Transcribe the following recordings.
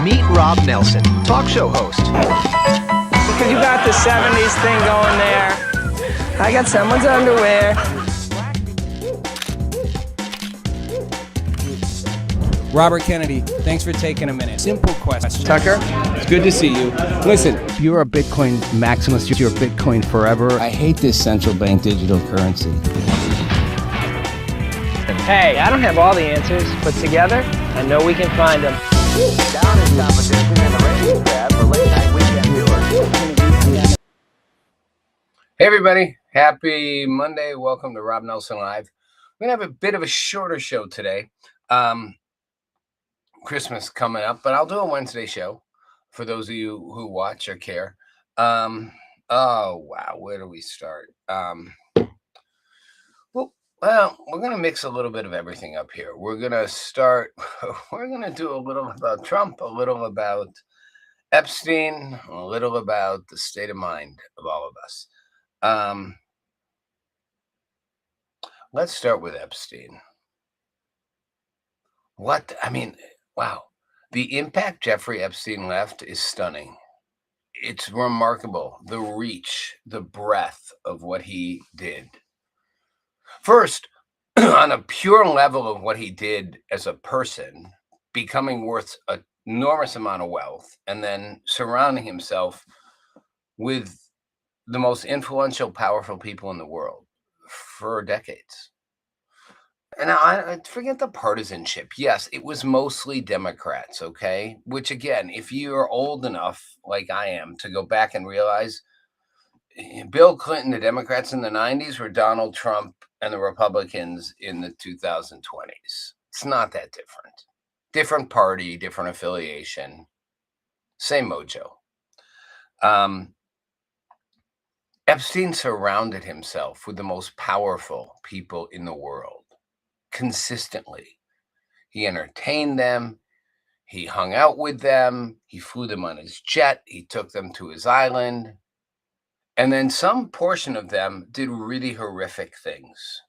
Meet Rob Nelson, talk show host. Because you got the 70s thing going there. I got someone's underwear. Robert Kennedy, thanks for taking a minute. Simple question. Tucker? It's good to see you. Listen, You're a Bitcoin maximalist. You're Bitcoin forever. I hate this central bank digital currency. Hey, I don't have all the answers, but together, I know we can find them. Down is competition in the ratings tab for late night weekend viewers. Hey everybody, happy Monday. Welcome to Rob Nelson Live. We're going to have a bit of a shorter show today. Christmas coming up, but I'll do a Wednesday show for those of you who watch or care. Oh, wow. Where do we start? Well, we're going to mix a little bit of everything up here. We're going to start, we're going to do a little about Trump, a little about Epstein, a little about the state of mind of all of us. Let's start with Epstein. Wow. The impact Jeffrey Epstein left is stunning. It's remarkable, the reach, the breadth of what he did. First, on a pure level of what he did as a person, becoming worth an enormous amount of wealth, and then surrounding himself with the most influential, powerful people in the world for decades. And I forget the partisanship. Yes, it was mostly Democrats, okay? Which, again, if you're old enough, like I am, to go back and realize Bill Clinton, the Democrats in the 90s, were Donald Trump and the Republicans in the 2020s. It's not that different. Different party, different affiliation, same mojo. Epstein surrounded himself with the most powerful people in the world consistently. He entertained them. He hung out with them. He flew them on his jet. He took them to his island. And then some portion of them did really horrific things.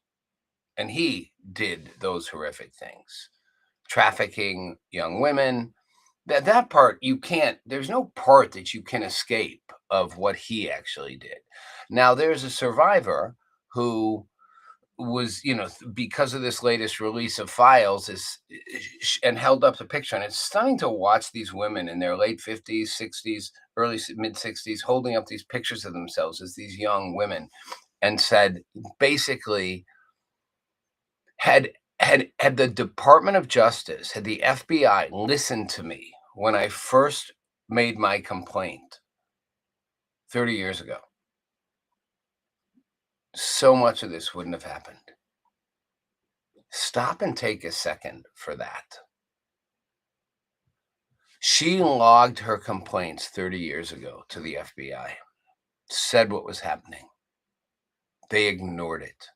And he did those horrific things. Trafficking young women. That part, you can't, there's no part that you can escape of what he actually did. Now, there's a survivor who was, because of this latest release of files, and held up the picture. And it's stunning to watch these women in their late 50s, 60s, early mid 60s, holding up these pictures of themselves as these young women, and said, basically, had the Department of Justice, had the FBI listened to me when I first made my complaint 30 years ago, so much of this wouldn't have happened. Stop and take a second for that. She logged her complaints 30 years ago to the FBI, said what was happening. They ignored it.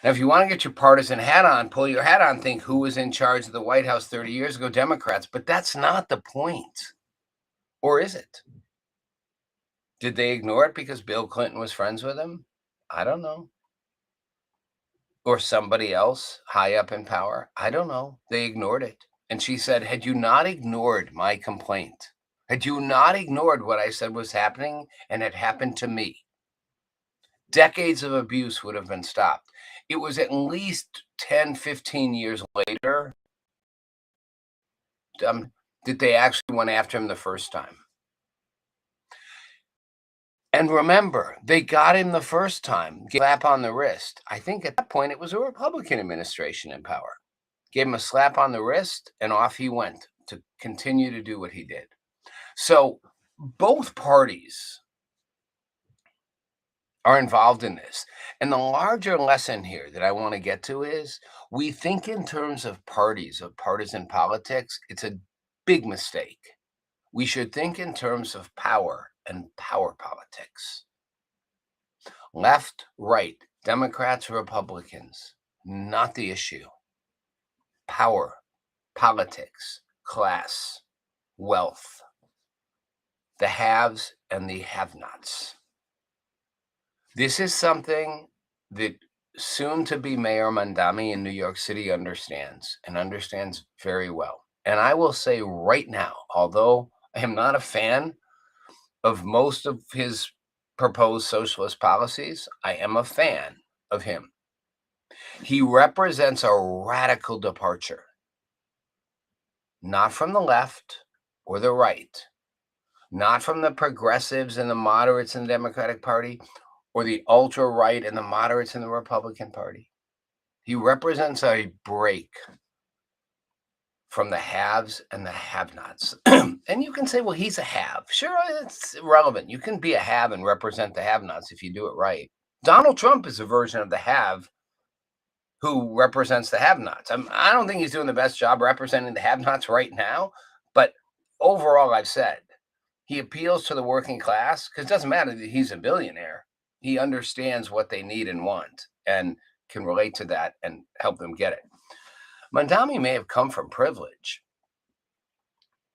Now, if you want to get your partisan hat on, pull your hat on, think who was in charge of the White House 30 years ago, Democrats, but that's not the point. Or is it? Did they ignore it because Bill Clinton was friends with him? I don't know. Or somebody else high up in power? I don't know. They ignored it. And she said, had you not ignored my complaint, had you not ignored what I said was happening and had happened to me, decades of abuse would have been stopped. It was at least 10, 15 years later that they actually went after him the first time. And remember, they got him the first time, gave him a slap on the wrist. I think at that point it was a Republican administration in power. Gave him a slap on the wrist, and off he went to continue to do what he did. So both parties are involved in this. And the larger lesson here that I want to get to is we think in terms of parties, of partisan politics. It's a big mistake. We should think in terms of power and power politics. Left, right, Democrats, Republicans, not the issue. Power, politics, class, wealth, the haves and the have-nots. This is something that soon-to-be Mayor Mandami in New York City understands, and understands very well. And I will say right now, although I am not a fan of most of his proposed socialist policies, I am a fan of him. He represents a radical departure, not from the left or the right, not from the progressives and the moderates in the Democratic Party, or the ultra-right and the moderates in the Republican Party. He represents a break from the haves and the have-nots. And you can say, well, he's a have. Sure, it's irrelevant. You can be a have and represent the have-nots if you do it right. Donald Trump is a version of the have who represents the have-nots. I don't think he's doing the best job representing the have-nots right now, but overall, I've said, he appeals to the working class because it doesn't matter that he's a billionaire. He understands what they need and want and can relate to that and help them get it. Mandami may have come from privilege.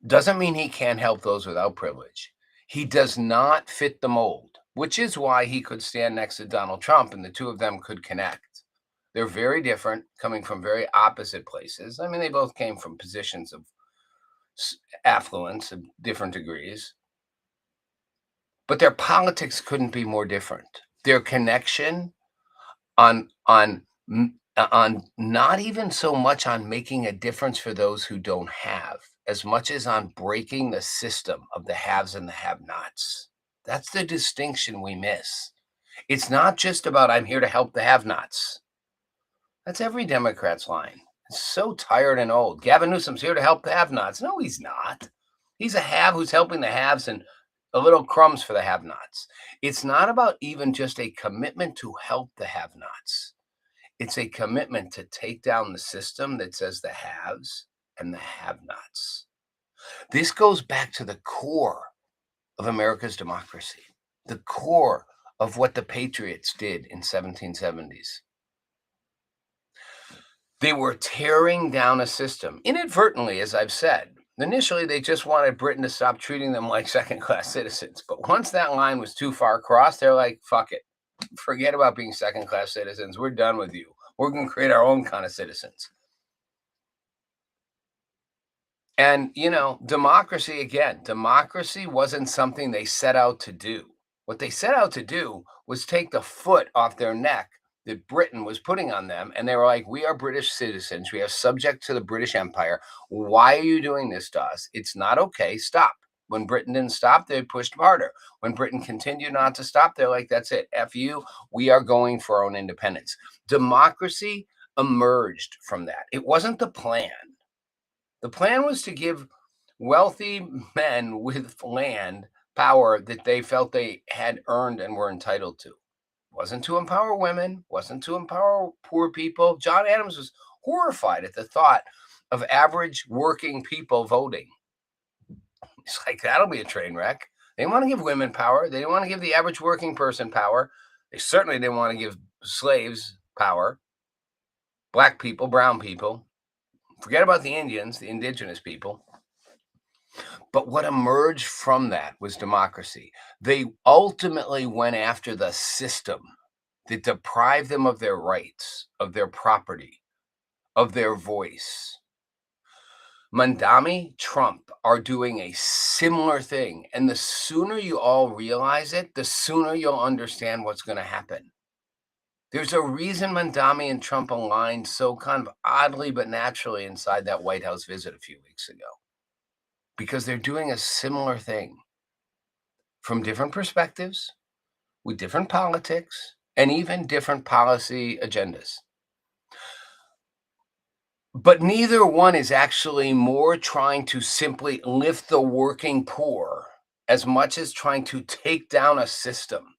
Doesn't mean he can't help those without privilege. He does not fit the mold, which is why he could stand next to Donald Trump and the two of them could connect. They're very different, coming from very opposite places. I mean, they both came from positions of affluence of different degrees. But their politics couldn't be more different. Their connection on not even so much on making a difference for those who don't have, as much as on breaking the system of the haves and the have-nots. That's the distinction we miss. It's not just about I'm here to help the have-nots. That's every Democrat's line. It's so tired and old. Gavin Newsom's here to help the have-nots. No, he's not. He's a have who's helping the haves and a little crumbs for the have-nots. It's not about even just a commitment to help the have-nots. It's a commitment to take down the system that says the haves and the have-nots. This goes back to the core of America's democracy, the core of what the Patriots did in 1770s. They were tearing down a system, inadvertently, as I've said. Initially, they just wanted Britain to stop treating them like second-class citizens. But once that line was too far crossed, they're like, fuck it. Forget about being second-class citizens. We're done with you. We're going to create our own kind of citizens. And, you know, democracy, again, democracy wasn't something they set out to do. What they set out to do was take the foot off their neck that Britain was putting on them. And they were like, we are British citizens. We are subject to the British Empire. Why are you doing this to us? It's not okay. Stop. When Britain didn't stop, they pushed harder. When Britain continued not to stop, they're like, that's it. F you. We are going for our own independence. Democracy emerged from that. It wasn't the plan. The plan was to give wealthy men with land power that they felt they had earned and were entitled to. Wasn't to empower women, wasn't to empower poor people. John Adams was horrified at the thought of average working people voting. It's like, that'll be a train wreck. They didn't want to give women power. They didn't want to give the average working person power. They certainly didn't want to give slaves power. Black people, brown people. Forget about the Indians, the indigenous people. But what emerged from that was democracy. They ultimately went after the system that deprived them of their rights, of their property, of their voice. Mandami, Trump are doing a similar thing. And the sooner you all realize it, the sooner you'll understand what's going to happen. There's a reason Mandami and Trump aligned so kind of oddly but naturally inside that White House visit a few weeks ago. Because they're doing a similar thing from different perspectives, with different politics, and even different policy agendas. But neither one is actually more trying to simply lift the working poor as much as trying to take down a system.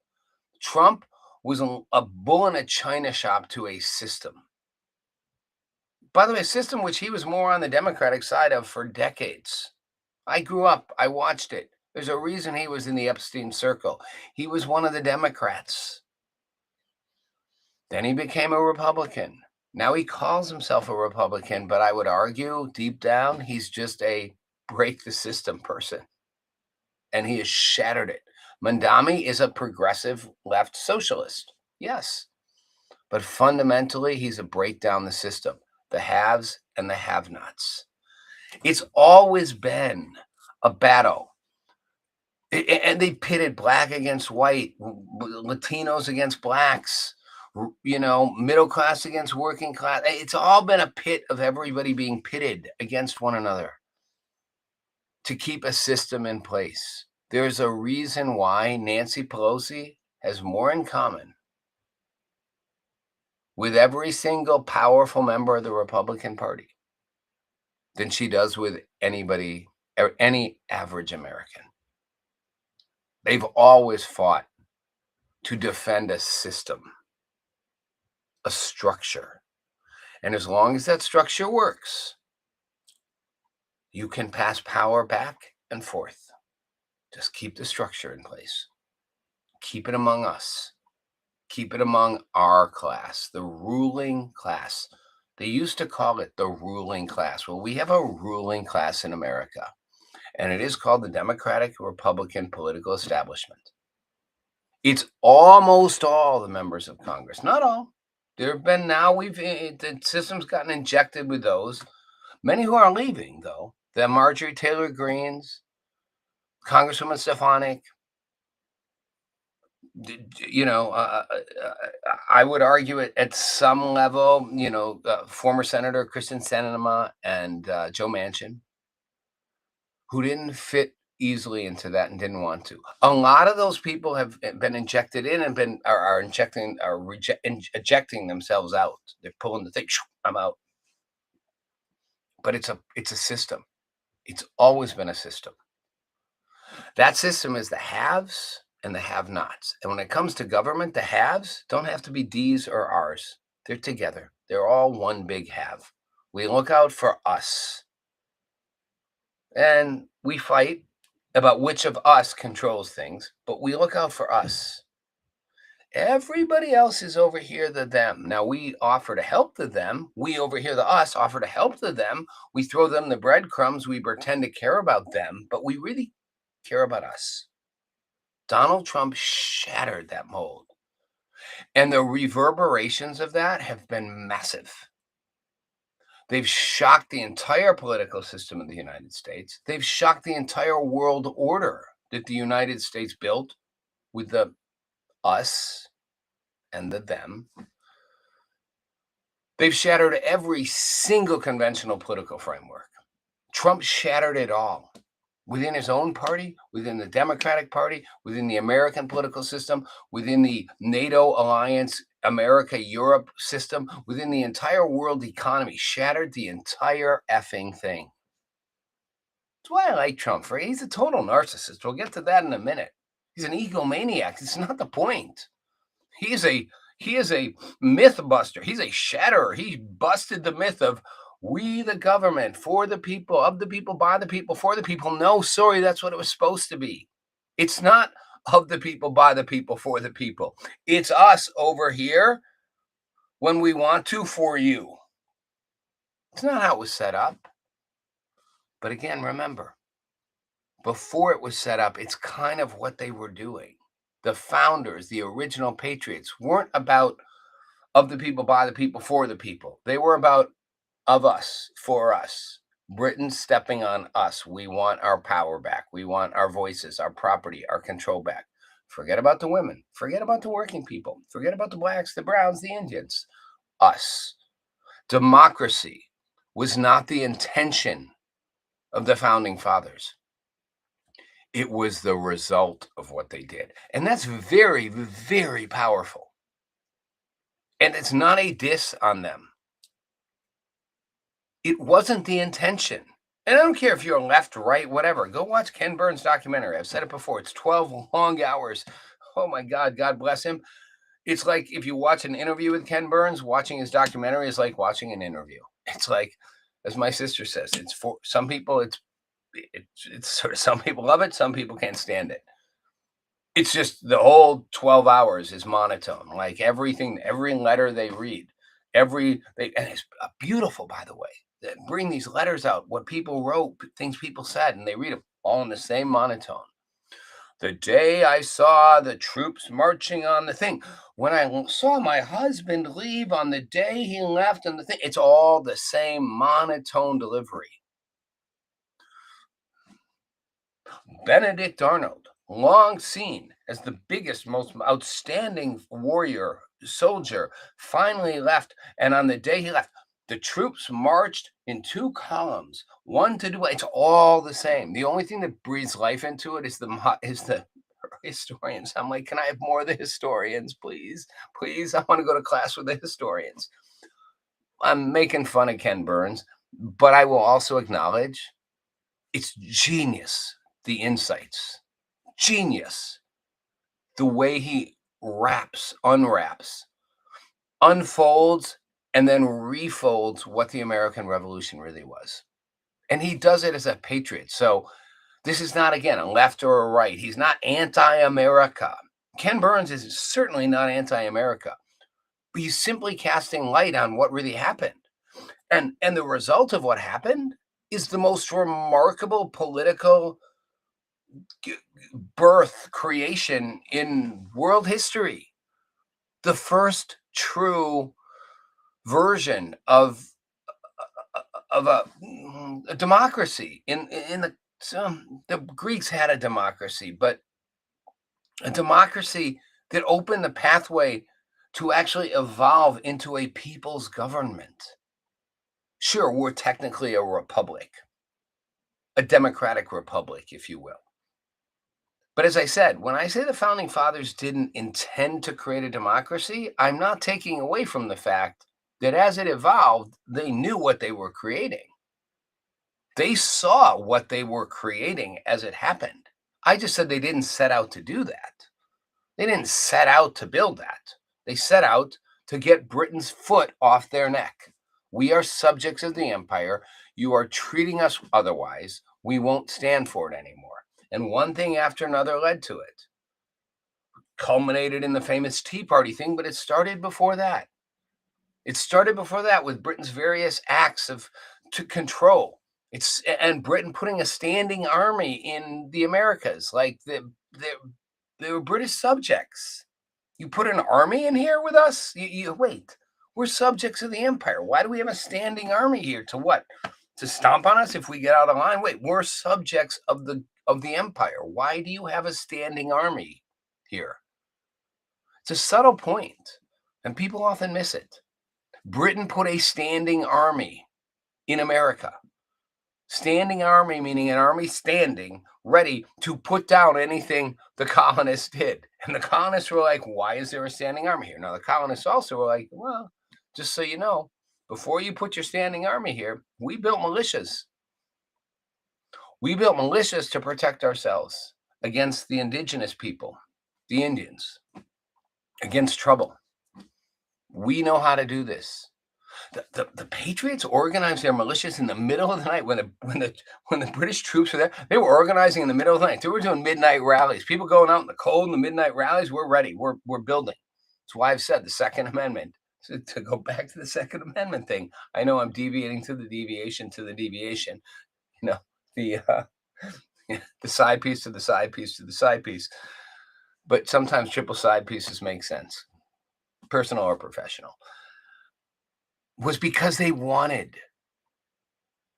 Trump was a bull in a china shop to a system. By the way, a system which he was more on the Democratic side of for decades. I grew up, I watched it. There's a reason he was in the Epstein circle. He was one of the Democrats. Then he became a Republican. Now he calls himself a Republican, but I would argue deep down, he's just a break the system person. And he has shattered it. Mandami is a progressive left socialist. Yes. But fundamentally, he's a break down the system, the haves and the have-nots. It's always been a battle. And they pitted black against white, Latinos against blacks, middle class against working class. It's all been a pit of everybody being pitted against one another to keep a system in place. There's a reason why Nancy Pelosi has more in common with every single powerful member of the Republican Party than she does with anybody or any average American. They've always fought to defend a system, a structure. And as long as that structure works, you can pass power back and forth. Just keep the structure in place. Keep it among us. Keep it among our class, the ruling class. They used to call it the ruling class. Well, we have a ruling class in America, and it is called the Democratic Republican political establishment. It's almost all the members of Congress, not all. There have been now, the system's gotten injected with those. Many who are leaving, though. The Marjorie Taylor Greens, Congresswoman Stefanik, I would argue it at some level, former Senator Kristen Sinema and Joe Manchin, who didn't fit easily into that and didn't want to. A lot of those people have been injected in and are ejecting themselves out. They're pulling the thing. I'm out. But it's a system. It's always been a system. That system is the haves and the have-nots. And when it comes to government, the haves don't have to be D's or R's. They're together. They're all one big have. We look out for us. And we fight about which of us controls things, but we look out for us. Everybody else is over here, the them. Now we offer to help the them. We over here, the us, offer to help the them. We throw them the breadcrumbs. We pretend to care about them, but we really care about us. Donald Trump shattered that mold. And the reverberations of that have been massive. They've shocked the entire political system of the United States. They've shocked the entire world order that the United States built with the us and the them. They've shattered every single conventional political framework. Trump shattered it all. Within his own party, within the Democratic Party, within the American political system, within the NATO alliance, America-Europe system, within the entire world economy, shattered the entire effing thing. That's why I like Trump. He's a total narcissist. We'll get to that in a minute. He's an egomaniac. It's not the point. He is a myth buster. He's a shatterer. He busted the myth of we, the government, for the people, of the people, by the people, for the people. No, sorry, that's what it was supposed to be. It's not of the people, by the people, for the people. It's us over here when we want to, for you. It's not how it was set up. But again, remember, before it was set up, it's kind of what they were doing. The founders, the original patriots, weren't about of the people, by the people, for the people. They were about of us, for us. Britain stepping on us. We want our power back. We want our voices, our property, our control back. Forget about the women. Forget about the working people. Forget about the blacks, the browns, the Indians. Us. Democracy was not the intention of the founding fathers. It was the result of what they did. And that's very, very powerful. And it's not a diss on them. It wasn't the intention. And I don't care if you're left, right, whatever. Go watch Ken Burns' documentary. I've said it before. It's 12 long hours. Oh, my God. God bless him. It's like if you watch an interview with Ken Burns, watching his documentary is like watching an interview. It's like, as my sister says, it's for some people, it's sort of, some people love it, some people can't stand it. It's just the whole 12 hours is monotone. Like everything, every letter they read, and it's beautiful, by the way. They bring these letters out, what people wrote, things people said, and they read them all in the same monotone. The day I saw the troops marching on the thing, when I saw my husband leave on the day he left on the thing, it's all the same monotone delivery. Benedict Arnold, long seen as the biggest, most outstanding warrior, soldier, finally left. And on the day he left, the troops marched in 2 columns, one to do. It's all the same. The only thing that breathes life into it is the historians. I'm like, can I have more of the historians, please? Please, I want to go to class with the historians. I'm making fun of Ken Burns, but I will also acknowledge it's genius, the insights, genius, the way he unwraps, unfolds, and then refolds what the American Revolution really was. And he does it as a patriot. So this is not, again, a left or a right. He's not anti-America. Ken Burns is certainly not anti-America. But he's simply casting light on what really happened. And the result of what happened is the most remarkable political creation in world history. The first true version of a democracy in the Greeks had a democracy, but a democracy that opened the pathway to actually evolve into a people's government. Sure, we're technically a republic, a democratic republic, if you will. But as I said, when I say the founding fathers didn't intend to create a democracy, I'm not taking away from the fact that as it evolved, they knew what they were creating. They saw what they were creating as it happened. I just said they didn't set out to do that. They didn't set out to build that. They set out to get Britain's foot off their neck. We are subjects of the empire. You are treating us otherwise. We won't stand for it anymore. And one thing after another led to it. Culminated in the famous Tea Party thing, but it started before that. It started before that with Britain's various acts to control. And Britain putting a standing army in the Americas, like they were British subjects. You put an army in here with us? You wait. We're subjects of the empire. Why do we have a standing army here? To what? To stomp on us if we get out of line? Wait, we're subjects of the empire. Why do you have a standing army here? It's a subtle point, and people often miss it. Britain put a standing army in America. Standing army, meaning an army standing, ready to put down anything the colonists did. And the colonists were like, why is there a standing army here? Now, the colonists also were like, well, just so you know, before you put your standing army here, we built militias. We built militias to protect ourselves against the indigenous people, the Indians, against trouble. We know how to do this. The Patriots organized their militias in the middle of the night when the British troops were there. They were organizing in the middle of the night. They were doing midnight rallies. People going out in the cold in the midnight rallies. We're ready. We're building. That's why I've said the Second Amendment. To go back to the Second Amendment thing. I know I'm deviating to the deviation to the deviation. You know, the side piece to the side piece to the side piece. But sometimes triple side pieces make sense, personal or professional. Was because they wanted.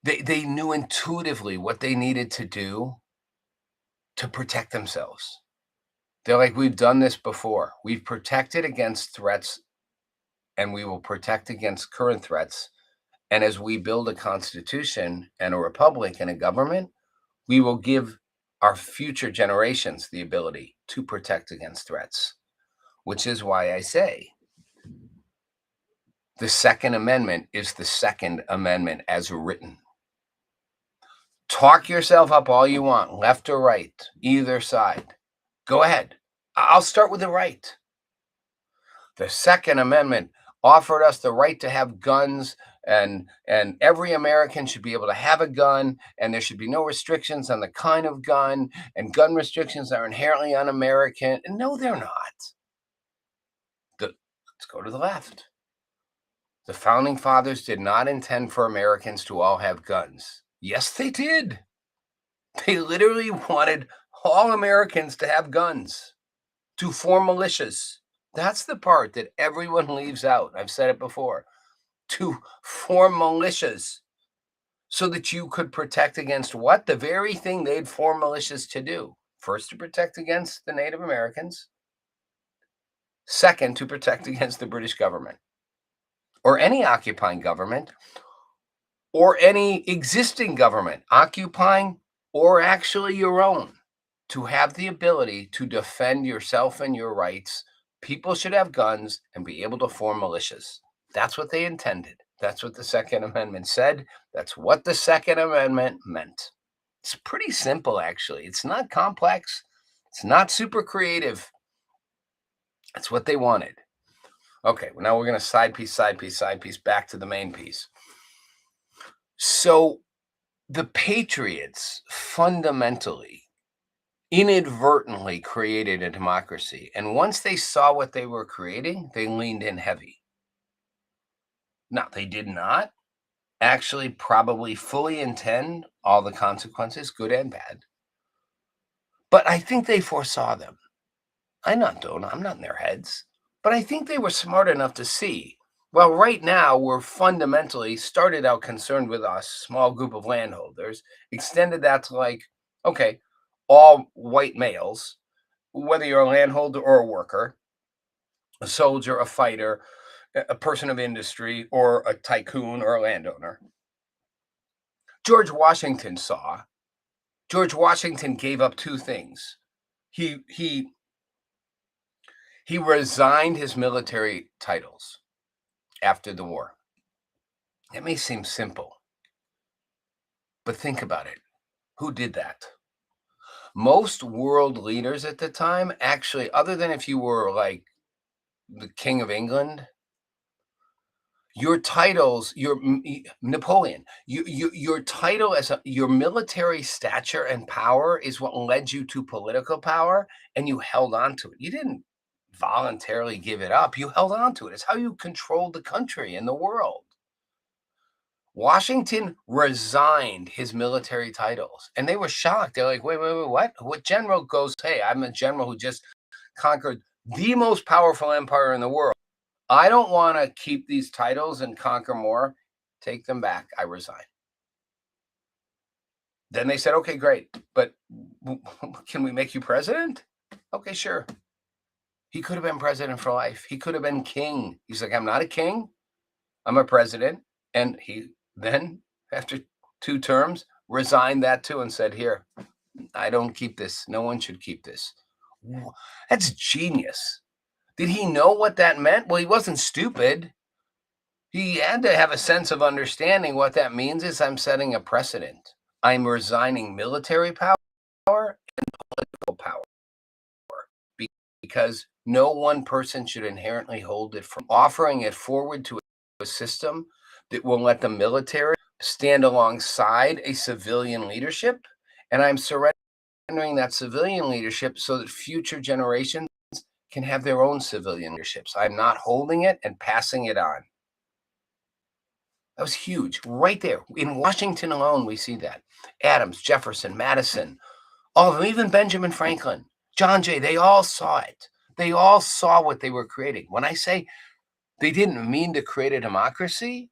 They knew intuitively what they needed to do to protect themselves. They're like, we've done this before. We've protected against threats, and we will protect against current threats. And as we build a constitution and a republic and a government, we will give our future generations the ability to protect against threats, which is why I say the Second Amendment is the Second Amendment as written. Talk yourself up all you want, left or right, either side. Go ahead. I'll start with the right. The Second Amendment offered us the right to have guns, and every American should be able to have a gun, and there should be no restrictions on the kind of gun, and gun restrictions are inherently un-American. And no, they're not. Let's go to the left. The founding fathers did not intend for Americans to all have guns. Yes, they did. They literally wanted all Americans to have guns, to form militias. That's the part that everyone leaves out. I've said it before. To form militias so that you could protect against what? The very thing they'd form militias to do. First, to protect against the Native Americans. Second, to protect against the British government or any occupying government or any existing government, occupying or actually your own, to have the ability to defend yourself and your rights. People should have guns and be able to form militias. That's what they intended. That's what the Second Amendment said. That's what the Second Amendment meant. It's pretty simple, actually. It's not complex. It's not super creative. That's what they wanted. Okay, well, now we're going to side piece, back to the main piece. So the Patriots fundamentally, inadvertently created a democracy. And once they saw what they were creating, they leaned in heavy. Now, they did not actually probably fully intend all the consequences, good and bad. But I think they foresaw them. I'm not in their heads. But I think they were smart enough to see, well, right now we're fundamentally started out concerned with a small group of landholders, extended that to like, okay, all white males, whether you're a landholder or a worker, a soldier, a fighter, a person of industry, or a tycoon or a landowner. George Washington gave up two things. He resigned his military titles after the war. It may seem simple, but think about it. Who did that? Most world leaders at the time, actually, other than if you were like the King of England, your titles, Napoleon, your title as your military stature and power is what led you to political power, and you held on to it. You didn't voluntarily give it up. You held on to it. It's how you controlled the country and the world. Washington resigned his military titles, and they were shocked. They're like, wait, what? What general goes, hey, I'm a general who just conquered the most powerful empire in the world. I don't want to keep these titles and conquer more. Take them back. I resign. Then they said, okay, great. But can we make you president? Okay, sure. He could have been president for life. He could have been king. He's like, I'm not a king. I'm a president. And he then, after 2 terms, resigned that too and said, here, I don't keep this. No one should keep this. That's genius. Did he know what that meant? Well, he wasn't stupid. He had to have a sense of understanding what that means is I'm setting a precedent. I'm resigning military power and political power because no one person should inherently hold it from offering it forward to a system that will let the military stand alongside a civilian leadership. And I'm surrendering that civilian leadership so that future generations can have their own civilian leaderships. I'm not holding it and passing it on. That was huge. Right there. In Washington alone, we see that. Adams, Jefferson, Madison, all of them, even Benjamin Franklin, John Jay, they all saw it. They all saw what they were creating. When I say they didn't mean to create a democracy,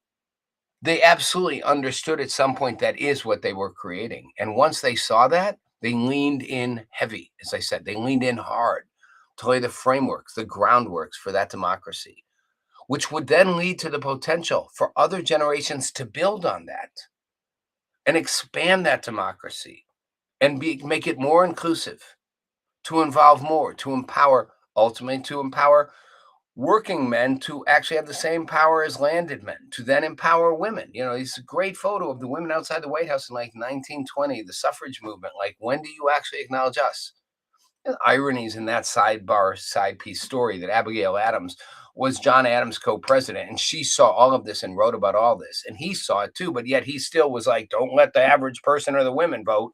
they absolutely understood at some point that is what they were creating. And once they saw that, they leaned in heavy. As I said, they leaned in hard to lay the frameworks, the groundworks for that democracy, which would then lead to the potential for other generations to build on that and expand that democracy and make it more inclusive, to involve more, to empower, ultimately to empower working men to actually have the same power as landed men, to then empower women. You know, it's a great photo of the women outside the White House in like 1920, the suffrage movement. Like, when do you actually acknowledge us? And ironies in that side piece story that Abigail Adams was John Adams co-president, and she saw all of this and wrote about all this, and he saw it too, but yet he still was like, don't let the average person or the women vote.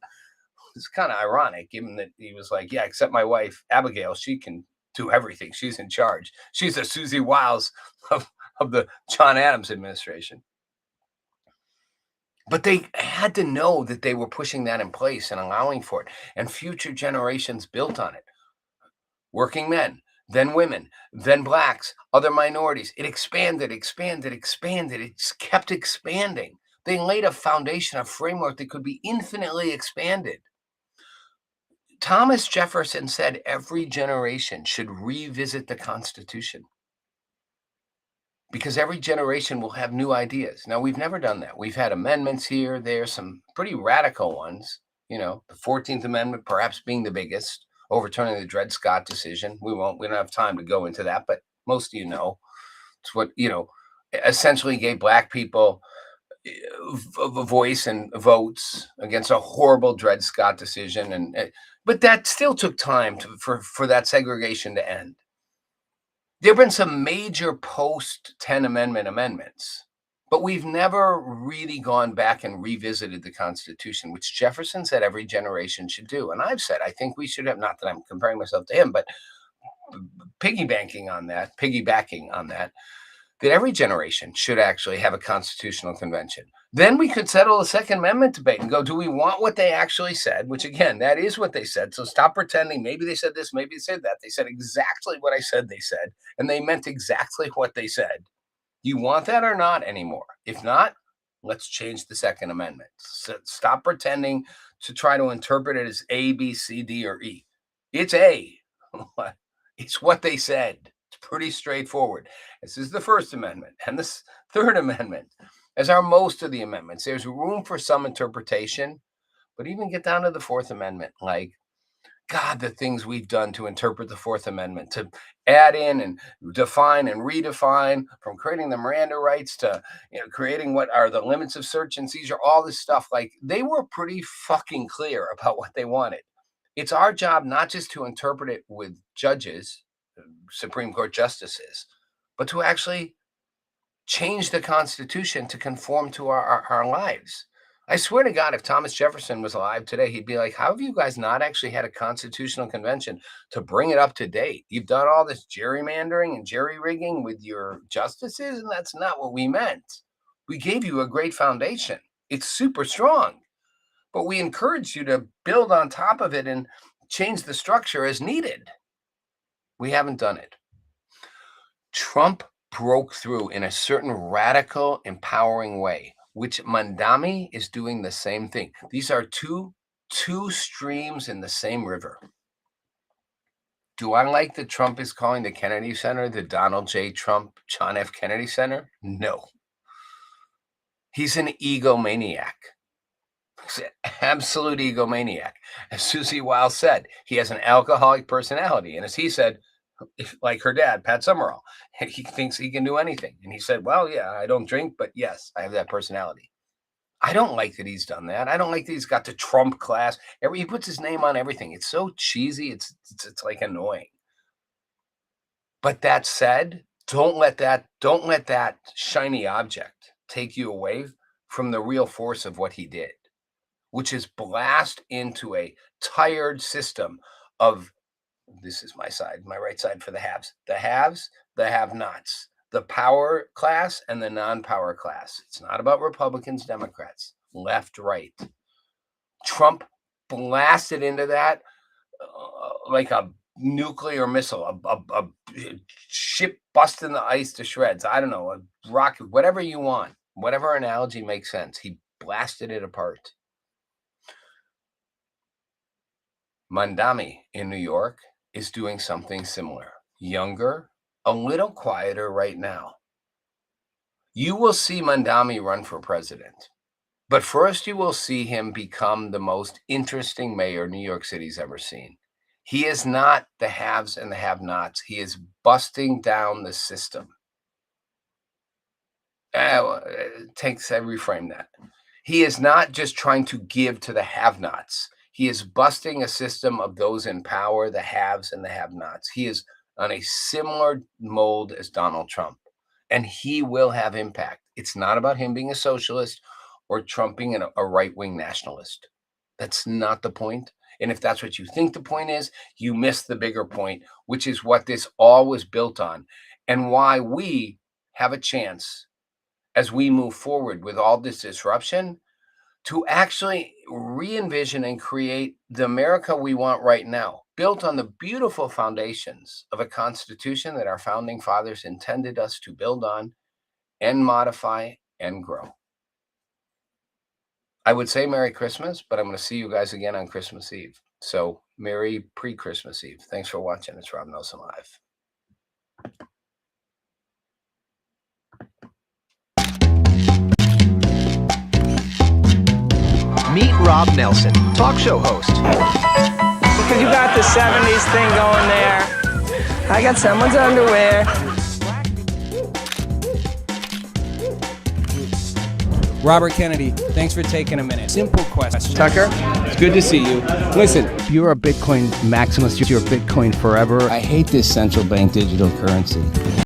It's kind of ironic, given that he was like, yeah, except my wife Abigail, she can do everything, she's in charge, she's the Susie Wiles of the John Adams administration. But they had to know that they were pushing that in place and allowing for it, and future generations built on it. Working men, then women, then blacks, other minorities. It expanded. It's kept expanding. They laid a foundation, a framework that could be infinitely expanded. Thomas Jefferson said every generation should revisit the Constitution, because every generation will have new ideas. Now, we've never done that. We've had amendments here, there, some pretty radical ones, the 14th Amendment perhaps being the biggest, overturning the Dred Scott decision. We don't have time to go into that, but most of it's what, essentially gave black people a voice and votes against a horrible Dred Scott decision. But that still took time for that segregation to end. There have been some major post-10 Amendment amendments, but we've never really gone back and revisited the Constitution, which Jefferson said every generation should do. And I've said, I think we should have, not that I'm comparing myself to him, but piggybacking on that, that every generation should actually have a constitutional convention. Then we could settle the Second Amendment debate and go, do we want what they actually said? Which, again, that is what they said. So stop pretending maybe they said this, maybe they said that. They said exactly what I said they said, and they meant exactly what they said. You want that or not anymore? If not, let's change the Second Amendment. So stop pretending to try to interpret it as A, B, C, D, or E. It's A. It's what they said. It's pretty straightforward. This is the First Amendment and the Third Amendment, as are most of the amendments. There's room for some interpretation, but even get down to the Fourth Amendment, like, God, the things we've done to interpret the Fourth Amendment, to add in and define and redefine, from creating the Miranda rights to creating what are the limits of search and seizure, all this stuff. Like, they were pretty fucking clear about what they wanted. It's our job not just to interpret it with judges, Supreme Court justices, but to actually change the Constitution to conform to our lives. I swear to God, if Thomas Jefferson was alive today, he'd be like, how have you guys not actually had a constitutional convention to bring it up to date? You've done all this gerrymandering and jerry-rigging with your justices, and that's not what we meant. We gave you a great foundation. It's super strong, but we encourage you to build on top of it and change the structure as needed. We haven't done it. Trump broke through in a certain radical, empowering way, which Mandami is doing the same thing. These are two streams in the same river. Do I like that Trump is calling the Kennedy Center the Donald J. Trump, John F. Kennedy Center? No. He's an egomaniac. He's an absolute egomaniac. As Susie Wiles said, he has an alcoholic personality. And as he said, like her dad, Pat Summerall, he thinks he can do anything. And he said, well, yeah, I don't drink, but yes, I have that personality. I don't like that he's done that. I don't like that he's got the Trump class. He puts his name on everything. It's so cheesy. It's like annoying. But that said, don't let that shiny object take you away from the real force of what he did, which is blast into a tired system of, this is my side, my right side for the haves, the have-nots, the power class and the non-power class. It's not about Republicans, Democrats, left, right. Trump blasted into that like a nuclear missile, a ship busting the ice to shreds. I don't know, a rocket, whatever you want, whatever analogy makes sense. He blasted it apart. Mandami in New York is doing something similar. Younger, a little quieter right now. You will see Mandami run for president, but first you will see him become the most interesting mayor New York City's ever seen. He is not the haves and the have-nots. He is busting down the system. Takes, I reframe that. He is not just trying to give to the have-nots. He is busting a system of those in power, the haves and the have-nots. He is on a similar mold as Donald Trump, and he will have impact. It's not about him being a socialist or Trump being a right-wing nationalist. That's not the point. And if that's what you think the point is, you miss the bigger point, which is what this all was built on and why we have a chance as we move forward with all this disruption to actually re-envision and create the America we want right now, built on the beautiful foundations of a constitution that our founding fathers intended us to build on and modify and grow. I would say Merry Christmas, but I'm going to see you guys again on Christmas Eve. So Merry pre-Christmas Eve. Thanks for watching. It's Rob Nelson Live. Meet Rob Nelson, talk show host. Because you got the 70s thing going there. I got someone's underwear. Robert Kennedy, thanks for taking a minute. Simple question. Tucker, it's good to see you. Listen, If you're a Bitcoin maximalist, you're Bitcoin forever. I hate this central bank digital currency.